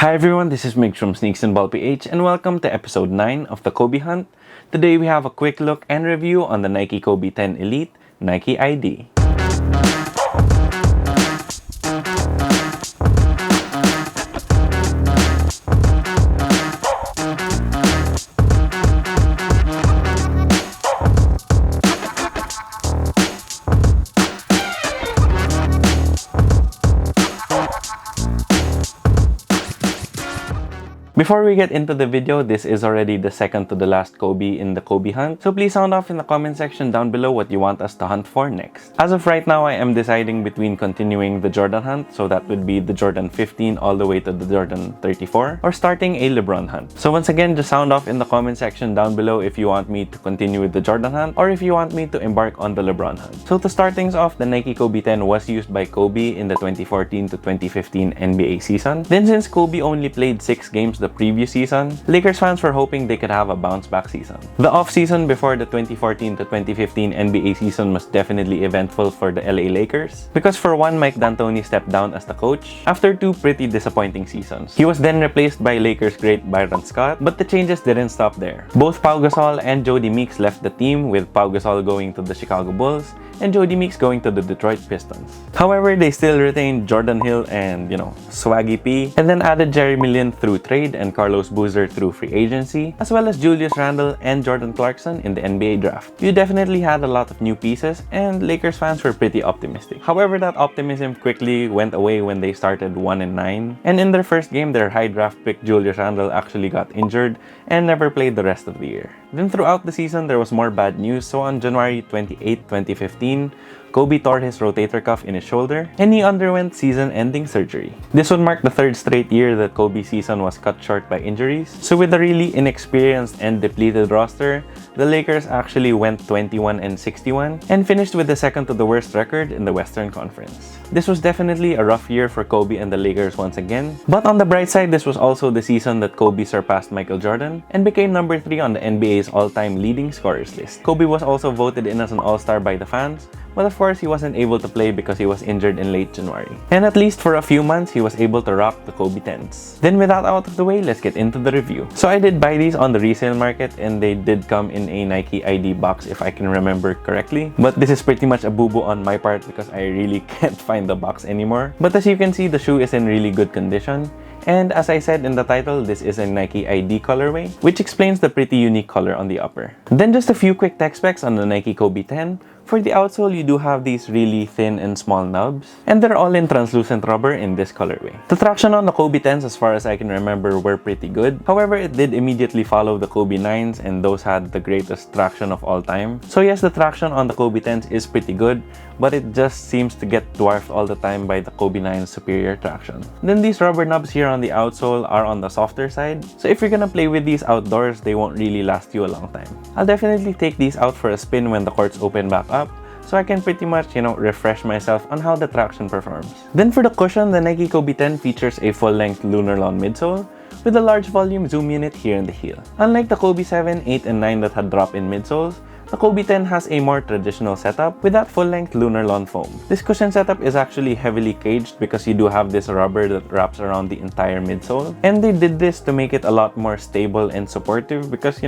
Hi everyone, this is Mig from Sneaks and Ball PH and welcome to episode 9 of the Kobe Hunt. Today we have a quick look and review on the Nike Kobe 10 Elite Nike ID. Before we get into the video, this is already the second to the last Kobe in the Kobe Hunt, so please sound off in the comment section down below what you want us to hunt for next. As of right now, I am deciding between continuing the Jordan Hunt, so that would be the Jordan 15 all the way to the Jordan 34, or starting a LeBron Hunt. So once again, just sound off in the comment section down below if you want me to continue with the Jordan Hunt, or if you want me to embark on the LeBron Hunt. So to start things off, the Nike Kobe 10 was used by Kobe in the 2014 to 2015 NBA season. Then since Kobe only played 6 games the previous season, Lakers fans were hoping they could have a bounce-back season. The off-season before the 2014 to 2015 NBA season was definitely eventful for the LA Lakers because for one, Mike D'Antoni stepped down as the coach after 2 pretty disappointing seasons. He was then replaced by Lakers great Byron Scott, but the changes didn't stop there. Both Pau Gasol and Jody Meeks left the team, with Pau Gasol going to the Chicago Bulls and Jody Meeks going to the Detroit Pistons. However, they still retained Jordan Hill and, Swaggy P, and then added Jeremy Lin through trade and Carlos Boozer through free agency, as well as Julius Randle and Jordan Clarkson in the NBA draft. You definitely had a lot of new pieces, and Lakers fans were pretty optimistic. However, that optimism quickly went away when they started 1-9, and in their first game, their high draft pick Julius Randle actually got injured and never played the rest of the year. Then throughout the season, there was more bad news, so on January 28, 2015, Kobe tore his rotator cuff in his shoulder and he underwent season-ending surgery. This would mark the 3rd straight year that Kobe's season was cut short by injuries. So with a really inexperienced and depleted roster, the Lakers actually went 21-61 and finished with the second to the worst record in the Western Conference. This was definitely a rough year for Kobe and the Lakers once again, but on the bright side, this was also the season that Kobe surpassed Michael Jordan and became number 3 on the NBA's all-time leading scorers list. Kobe was also voted in as an all-star by the fans, but of course, he wasn't able to play because he was injured in late January. And at least for a few months, he was able to rock the Kobe 10s. Then with that out of the way, let's get into the review. So I did buy these on the resale market and they did come in a Nike ID box if I can remember correctly. But this is pretty much a boo-boo on my part because I really can't find the box anymore. But as you can see, the shoe is in really good condition. And as I said in the title, this is a Nike ID colorway, which explains the pretty unique color on the upper. Then just a few quick tech specs on the Nike Kobe 10. For the outsole, you do have these really thin and small nubs, and they're all in translucent rubber in this colorway. The traction on the Kobe 10s, as far as I can remember, were pretty good. However, it did immediately follow the Kobe 9s, and those had the greatest traction of all time. So yes, the traction on the Kobe 10s is pretty good, but it just seems to get dwarfed all the time by the Kobe 9's superior traction. Then these rubber nubs here on the outsole are on the softer side, so if you're gonna play with these outdoors, they won't really last you a long time. I'll definitely take these out for a spin when the courts open back up, so I can pretty much, refresh myself on how the traction performs. Then for the cushion, the Nike Kobe 10 features a full-length lunar lawn midsole with a large volume zoom unit here in the heel. Unlike the Kobe 7, 8, and 9 that had drop-in midsoles, the Kobe 10 has a more traditional setup with that full-length lunar lawn foam. This cushion setup is actually heavily caged because you do have this rubber that wraps around the entire midsole. And they did this to make it a lot more stable and supportive because,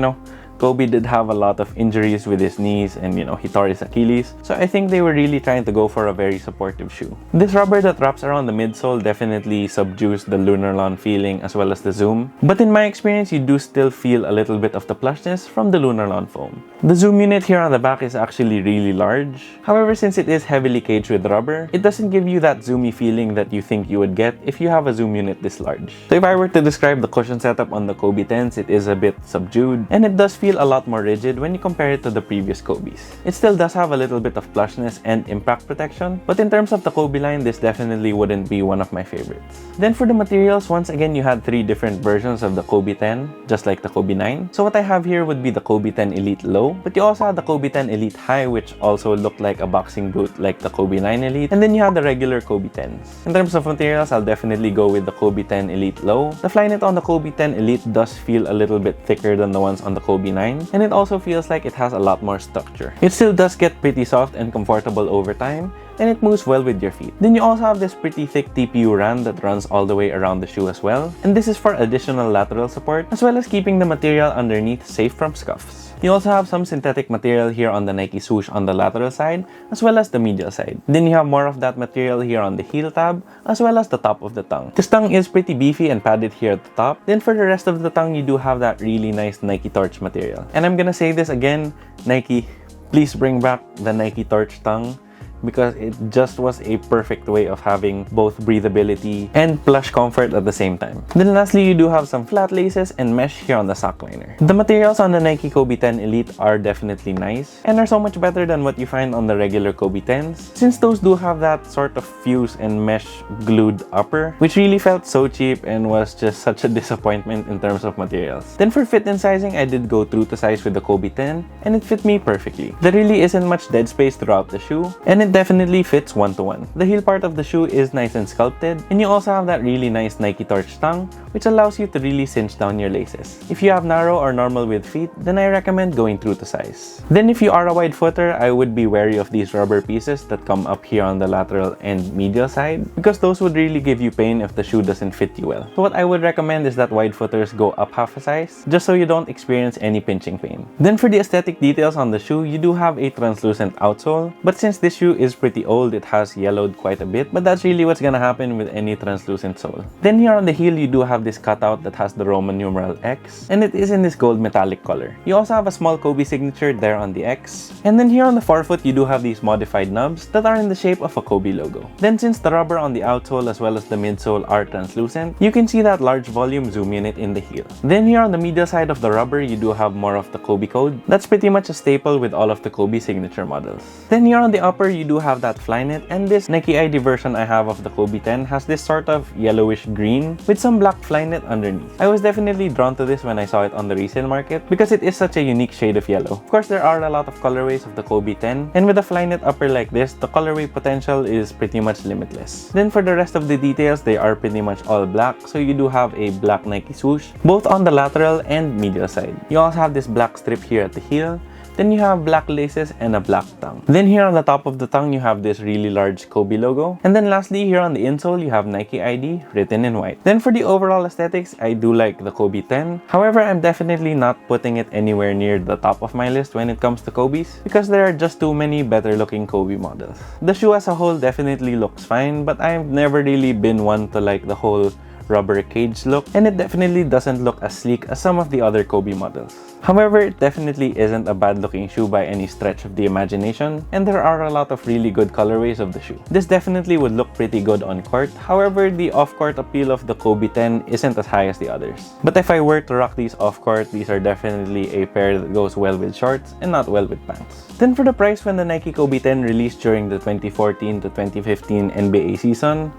Kobe did have a lot of injuries with his knees and he tore his Achilles, so I think they were really trying to go for a very supportive shoe. This rubber that wraps around the midsole definitely subdues the lunar lawn feeling as well as the zoom, but in my experience you do still feel a little bit of the plushness from the lunar lawn foam. The zoom unit here on the back is actually really large. However, since it is heavily caged with rubber, it doesn't give you that zoomy feeling that you think you would get if you have a zoom unit this large. So if I were to describe the cushion setup on the Kobe 10s, it is a bit subdued and it does feel a lot more rigid when you compare it to the previous Kobe's. It still does have a little bit of plushness and impact protection, but in terms of the Kobe line, this definitely wouldn't be one of my favorites. Then for the materials, once again, you had 3 different versions of the Kobe 10, just like the Kobe 9. So what I have here would be the Kobe 10 Elite Low, but you also had the Kobe 10 Elite High, which also looked like a boxing boot like the Kobe 9 Elite, and then you had the regular Kobe 10s. In terms of materials, I'll definitely go with the Kobe 10 Elite Low. The Flyknit on the Kobe 10 Elite does feel a little bit thicker than the ones on the Kobe $169, and it also feels like it has a lot more structure. It still does get pretty soft and comfortable over time, and it moves well with your feet. Then you also have this pretty thick TPU rand that runs all the way around the shoe as well, and this is for additional lateral support as well as keeping the material underneath safe from scuffs. You also have some synthetic material here on the Nike swoosh on the lateral side as well as the medial side. Then you have more of that material here on the heel tab as well as the top of the tongue. This tongue is pretty beefy and padded here at the top. Then for the rest of the tongue, you do have that really nice Nike Torch material. And I'm gonna say this again, Nike, please bring back the Nike Torch tongue, because it just was a perfect way of having both breathability and plush comfort at the same time. Then lastly, you do have some flat laces and mesh here on the sock liner. The materials on the Nike Kobe 10 Elite are definitely nice and are so much better than what you find on the regular Kobe 10s, since those do have that sort of fuse and mesh glued upper, which really felt so cheap and was just such a disappointment in terms of materials. Then for fit and sizing, I did go true to size with the Kobe 10 and it fit me perfectly. There really isn't much dead space throughout the shoe, and it definitely fits one-to-one. The heel part of the shoe is nice and sculpted, and you also have that really nice Nike Torch tongue, which allows you to really cinch down your laces. If you have narrow or normal width feet, then I recommend going true to size. Then if you are a wide footer, I would be wary of these rubber pieces that come up here on the lateral and medial side, because those would really give you pain if the shoe doesn't fit you well. So what I would recommend is that wide footers go up half a size, just so you don't experience any pinching pain. Then for the aesthetic details on the shoe, you do have a translucent outsole, but since this shoe is pretty old, it has yellowed quite a bit, but that's really what's gonna happen with any translucent sole. Then here on the heel, you do have this cutout that has the Roman numeral X, and it is in this gold metallic color. You also have a small Kobe signature there on the X, and then here on the forefoot, you do have these modified nubs that are in the shape of a Kobe logo. Then since the rubber on the outsole as well as the midsole are translucent, you can see that large volume zoom unit in the heel. Then here on the medial side of the rubber, you do have more of the Kobe code. That's pretty much a staple with all of the Kobe signature models. Then here on the upper, you do have that Flyknit, and this Nike ID version I have of the Kobe 10 has this sort of yellowish green with some black Flyknit underneath. I was definitely drawn to this when I saw it on the resale market because it is such a unique shade of yellow. Of course, there are a lot of colorways of the Kobe 10, and with a Flyknit upper like this, the colorway potential is pretty much limitless. Then for the rest of the details, they are pretty much all black, so you do have a black Nike swoosh, both on the lateral and medial side. You also have this black strip here at the heel. Then you have black laces and a black tongue. Then here on the top of the tongue, you have this really large Kobe logo. And then lastly, here on the insole, you have Nike ID written in white. Then for the overall aesthetics, I do like the Kobe 10. However, I'm definitely not putting it anywhere near the top of my list when it comes to Kobe's, because there are just too many better looking Kobe models. The shoe as a whole definitely looks fine, but I've never really been one to like the whole rubber cage look, and it definitely doesn't look as sleek as some of the other Kobe models. However, it definitely isn't a bad looking shoe by any stretch of the imagination, and there are a lot of really good colorways of the shoe. This definitely would look pretty good on court, however, the off-court appeal of the Kobe 10 isn't as high as the others. But if I were to rock these off-court, these are definitely a pair that goes well with shorts and not well with pants. Then for the price, when the Nike Kobe 10 released during the 2014 to 2015 NBA season,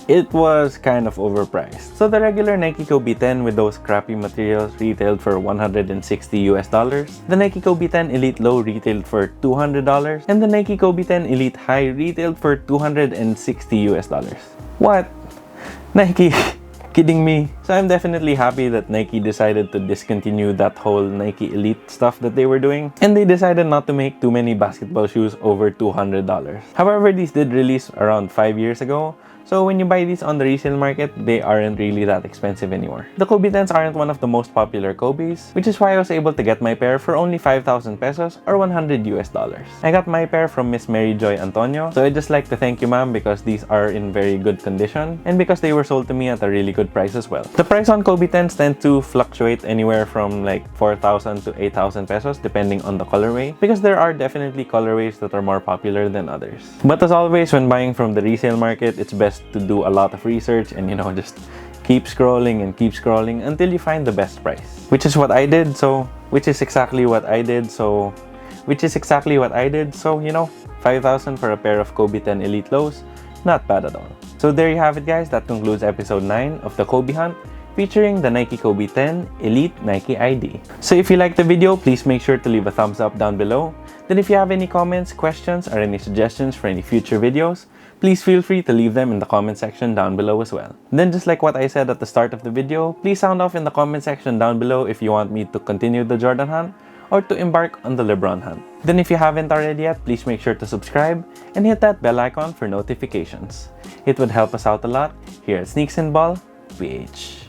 it was kind of overpriced. So the regular Nike Kobe 10 with those crappy materials retailed for $160. The Nike Kobe 10 Elite Low retailed for $200, and the Nike Kobe 10 Elite High retailed for $260. What? Nike? Kidding me? So I'm definitely happy that Nike decided to discontinue that whole Nike Elite stuff that they were doing, and they decided not to make too many basketball shoes over $200. However, these did release around 5 years ago, so when you buy these on the resale market, they aren't really that expensive anymore. The Kobe 10s aren't one of the most popular Kobe's, which is why I was able to get my pair for only 5,000 pesos or $100. I got my pair from Miss Mary Joy Antonio, so I'd just like to thank you, ma'am, because these are in very good condition and because they were sold to me at a really good price as well. The price on Kobe 10s tend to fluctuate anywhere from like 4,000 to 8,000 pesos depending on the colorway, because there are definitely colorways that are more popular than others. But as always, when buying from the resale market, it's best to do a lot of research and, you know, just keep scrolling and keep scrolling until you find the best price, which is exactly what I did. So you know, 5,000 for a pair of Kobe 10 Elite Lows, not bad at all. So there you have it, guys. That concludes episode 9 of the Kobe Hunt, featuring the Nike Kobe 10 Elite Nike ID. So if you liked the video, please make sure to leave a thumbs up down below. Then if you have any comments, questions, or any suggestions for any future videos, please feel free to leave them in the comment section down below as well. And then just like what I said at the start of the video, please sound off in the comment section down below if you want me to continue the Jordan hunt or to embark on the LeBron hunt. Then if you haven't already yet, please make sure to subscribe and hit that bell icon for notifications. It would help us out a lot here at Sneaks and Ball PH.